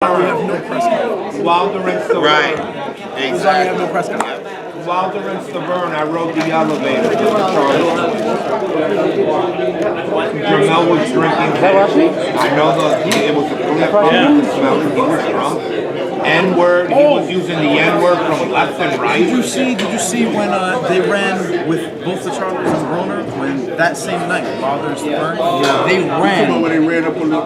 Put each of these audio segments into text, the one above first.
We have no press conference. Wilder and Stavern. Right. That's why we have no press conference. Wilder and Stavern, I rode the elevator with Jamel was drinking. I know it was a clear smell. He was drunk. N-word. He was using the N-word from left and right. Did you see when they ran with both the Chargers and Broner when that same night, Wilder and Stavern? Yeah, they ran. When they ran up on the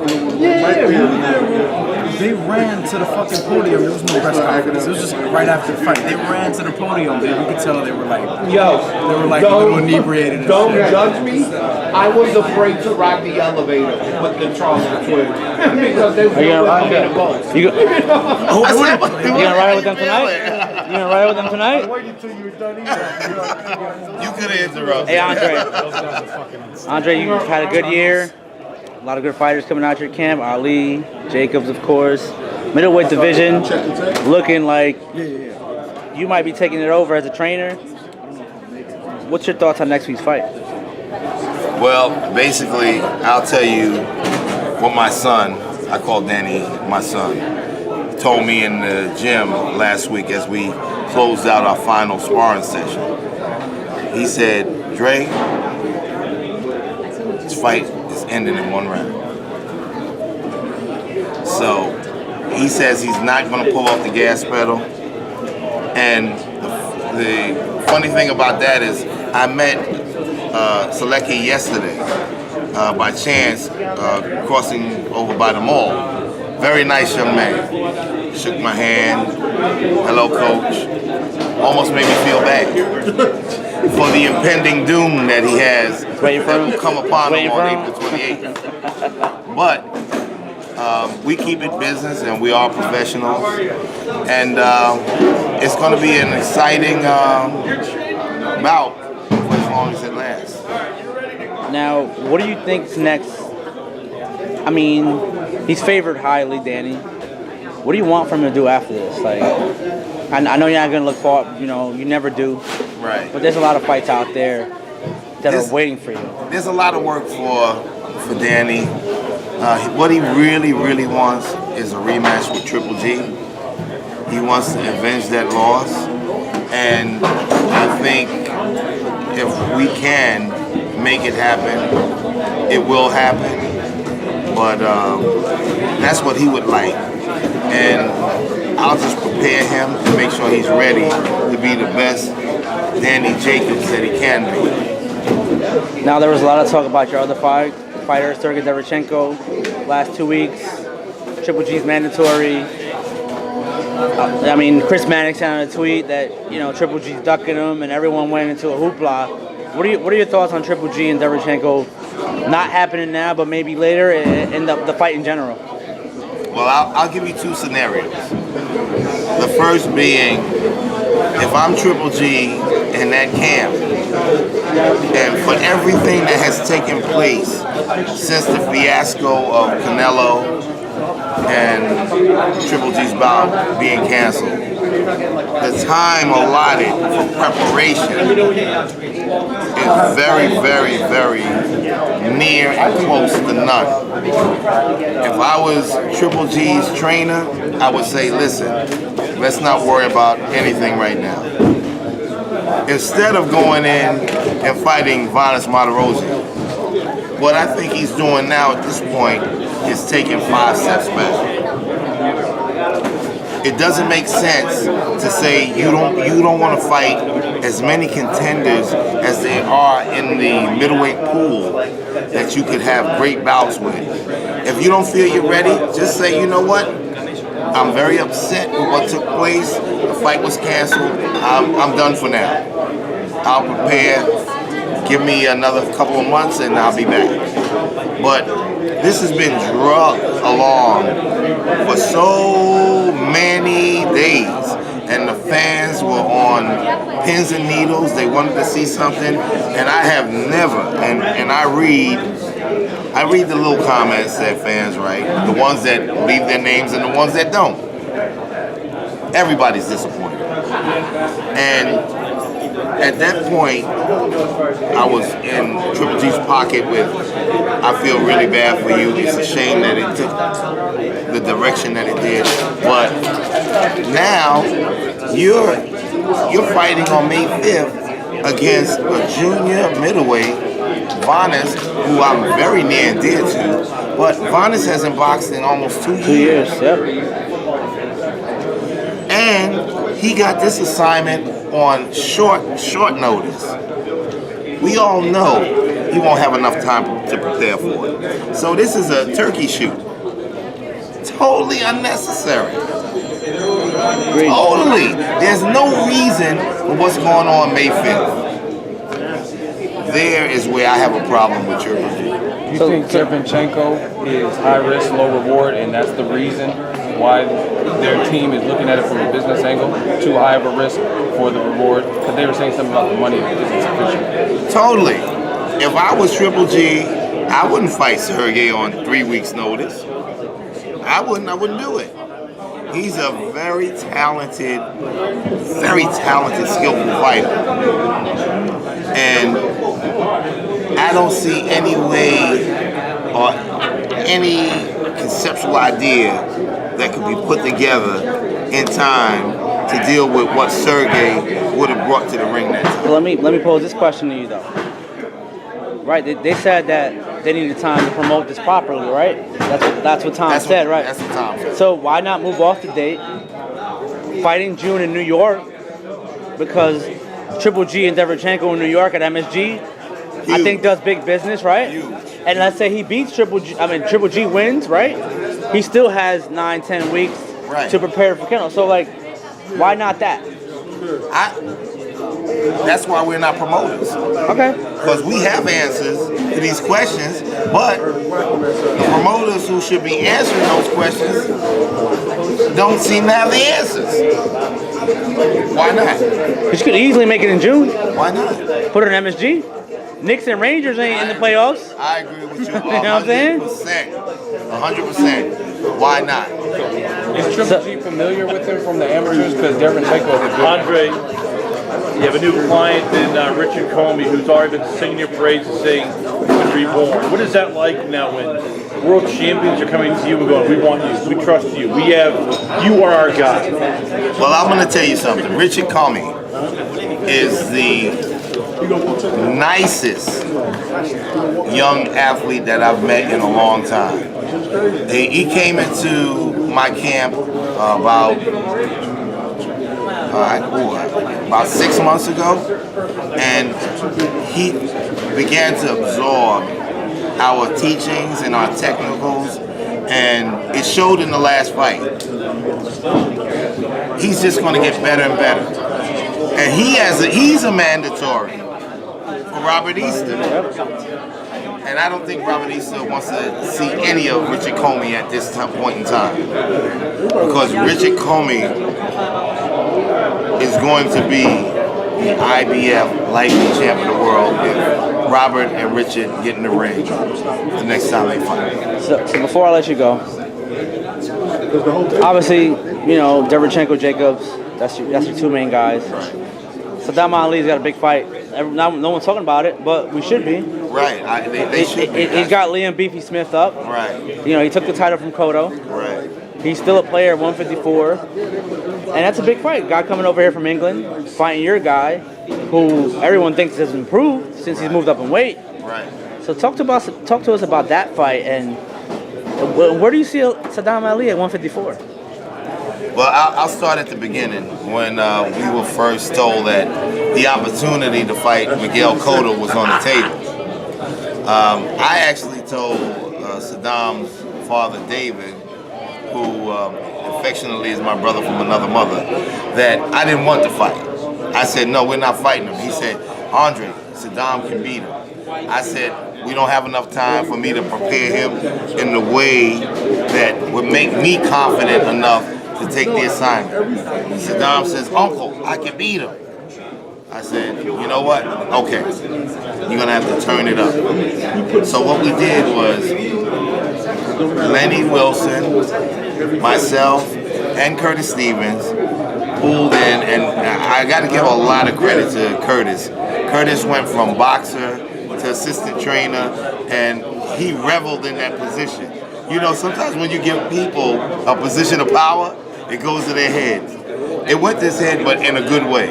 They ran to the fucking podium. There was no press conference. It was just right after the fight. They ran to the podium. You could tell they were like, a little inebriated. Don't judge me. I was afraid to ride the elevator with the Chargers because they were going to go. You gonna ride with them tonight? You gonna ride with them tonight? You could have interrupted. Hey, Andre, you've had a good year. A lot of good fighters coming out your camp. Ali, Jacobs, of course. Middleweight division, looking like you might be taking it over as a trainer. What's your thoughts on next week's fight? Well, basically, I'll tell you what my son, I call Danny my son, told me in the gym last week as we closed out our final sparring session. He said, Dre, this fight is ending in one round. So he says he's not going to pull off the gas pedal. And the funny thing about that is I met Sergiy yesterday by chance crossing over by the mall. Very nice young man. Shook my hand. Hello, coach. Almost made me feel bad for the impending doom that he has that will come upon him on April 28th. But we keep it business and we are professionals. And it's going to be an exciting bout for as long as it lasts. Now, what do you think's next? I mean, he's favored highly, Danny. What do you want from him to do after this? Like, I know you're not gonna look far. You know, you never do. Right. But there's a lot of fights out there that are waiting for you. There's a lot of work for Danny. What he really, really wants is a rematch with Triple G. He wants to avenge that loss, and I think if we can make it happen, it will happen. But that's what he would like. And I'll just prepare him to make sure he's ready to be the best Danny Jacobs that he can be. Now, there was a lot of talk about your other fighter, Sergiy Derevyanchenko, last 2 weeks. Triple G's mandatory. I mean, Chris Mannix sent out a tweet that, Triple G's ducking him and everyone went into a hoopla. What are your thoughts on Triple G and Derevyanchenko not happening now, but maybe later in the fight in general? Well, I'll give you two scenarios. The first being, if I'm Triple G in that camp, and for everything that has taken place since the fiasco of Canelo and Triple G's bout being canceled, the time allotted for preparation is very, very, very near and close to none. If I was Triple G's trainer, I would say, listen, let's not worry about anything right now. Instead of going in and fighting Andre Rozier, what I think he's doing now at this point is taking 5 steps back. It doesn't make sense to say you don't want to fight as many contenders as there are in the middleweight pool that you could have great bouts with. If you don't feel you're ready, just say, you know what? I'm very upset with what took place. The fight was canceled. I'm done for now. I'll prepare. Give me another couple of months and I'll be back. But this has been drugged along for so many days, and the fans were on pins and needles. They wanted to see something, and I have never, and I read the little comments that fans write, the ones that leave their names and the ones that don't. Everybody's disappointed. And at that point, I was in Triple G's pocket with, I feel really bad for you. It's a shame that it took the direction that it did. But now, you're fighting on May 5th against a junior middleweight, Vanes, who I'm very near and dear to. But Vanes hasn't boxed in almost 2 years. 2 years, yep. And he got this assignment on short notice. We all know he won't have enough time to prepare for it. So this is a turkey shoot. Totally unnecessary. Great. Totally. There's no reason for what's going on May 5th. There is where I have a problem with your review. You think Derevyanchenko is high risk, low reward, and that's the reason why their team is looking at it from a business angle? Too high of a risk for the reward? Because they were saying something about the money isn't sufficient. Totally. If I was Triple G, I wouldn't fight Sergiy on 3 weeks' notice. I wouldn't do it. He's a very talented, skillful fighter. And I don't see any way or any conceptual idea that could be put together in time to deal with what Sergiy would have brought to the ring that time. So let me pose this question to you though. Right, they said that they needed time to promote this properly, right? That's what Tom said, right? That's what Tom said. So why not move off the date, fight in June in New York, because Triple G and Derevyanchenko in New York at MSG, I think does big business, right? Huge. And let's say he beats Triple G, Triple G wins, right? He still has 9-10 weeks to prepare for Canelo. So like, why not that? That's why we're not promoters. Okay. Because we have answers to these questions, but the promoters who should be answering those questions don't seem to have the answers. Why not? You could easily make it in June. Why not? Put it in MSG. Knicks and Rangers ain't in the playoffs. I agree with you 100%. You know what I'm saying? 100%. Why not? Is Triple G familiar with him from the amateurs? Because Derevyanchenko is a good Andre, you have a new client in Richard Comey who's already been singing your praises, saying you've been reborn. What is that like now when world champions are coming to you and going, we want you, we trust you, you are our guy? Well, I'm going to tell you something. Richard Comey is the nicest young athlete that I've met in a long time. He came into my camp about 6 months ago, and he began to absorb our teachings and our technicals, and it showed in the last fight. He's just going to get better and better, and he's a mandatory for Robert Easter. And I don't think Robert Easter wants to see any of Richard Comey at this point in time, because Richard Comey is going to be the IBF lightweight champion of the world if Robert and Richard get in the ring the next time they fight. So before I let you go, obviously, you know, Derevyanchenko, Jacobs, that's your two main guys. Saddam Ali's got a big fight. No one's talking about it, but we should be. Right, they should be. He's got Liam Beefy Smith up. Right. You know, he took the title from Cotto. Right. He's still a player at 154. And that's a big fight. Guy coming over here from England, fighting your guy, who everyone thinks has improved since he's moved up in weight. Right. So talk to us about that fight, and where do you see Saddam Ali at 154? Well, I'll start at the beginning when we were first told that the opportunity to fight Miguel Cotto was on the table. I actually told Saddam's father, David, who affectionately is my brother from another mother, that I didn't want to fight. I said, no, we're not fighting him. He said, Andre, Saddam can beat him. I said, we don't have enough time for me to prepare him in the way that would make me confident enough to take the assignment. Saddam says, Uncle, I can beat him. I said, you know what? Okay, you're gonna have to turn it up. So what we did was Lenny Wilson, myself, and Curtis Stevens pulled in, and I got to give a lot of credit to Curtis. Curtis went from boxer to assistant trainer, and he reveled in that position. You know, sometimes when you give people a position of power, it goes to their heads. It went to his head, but in a good way.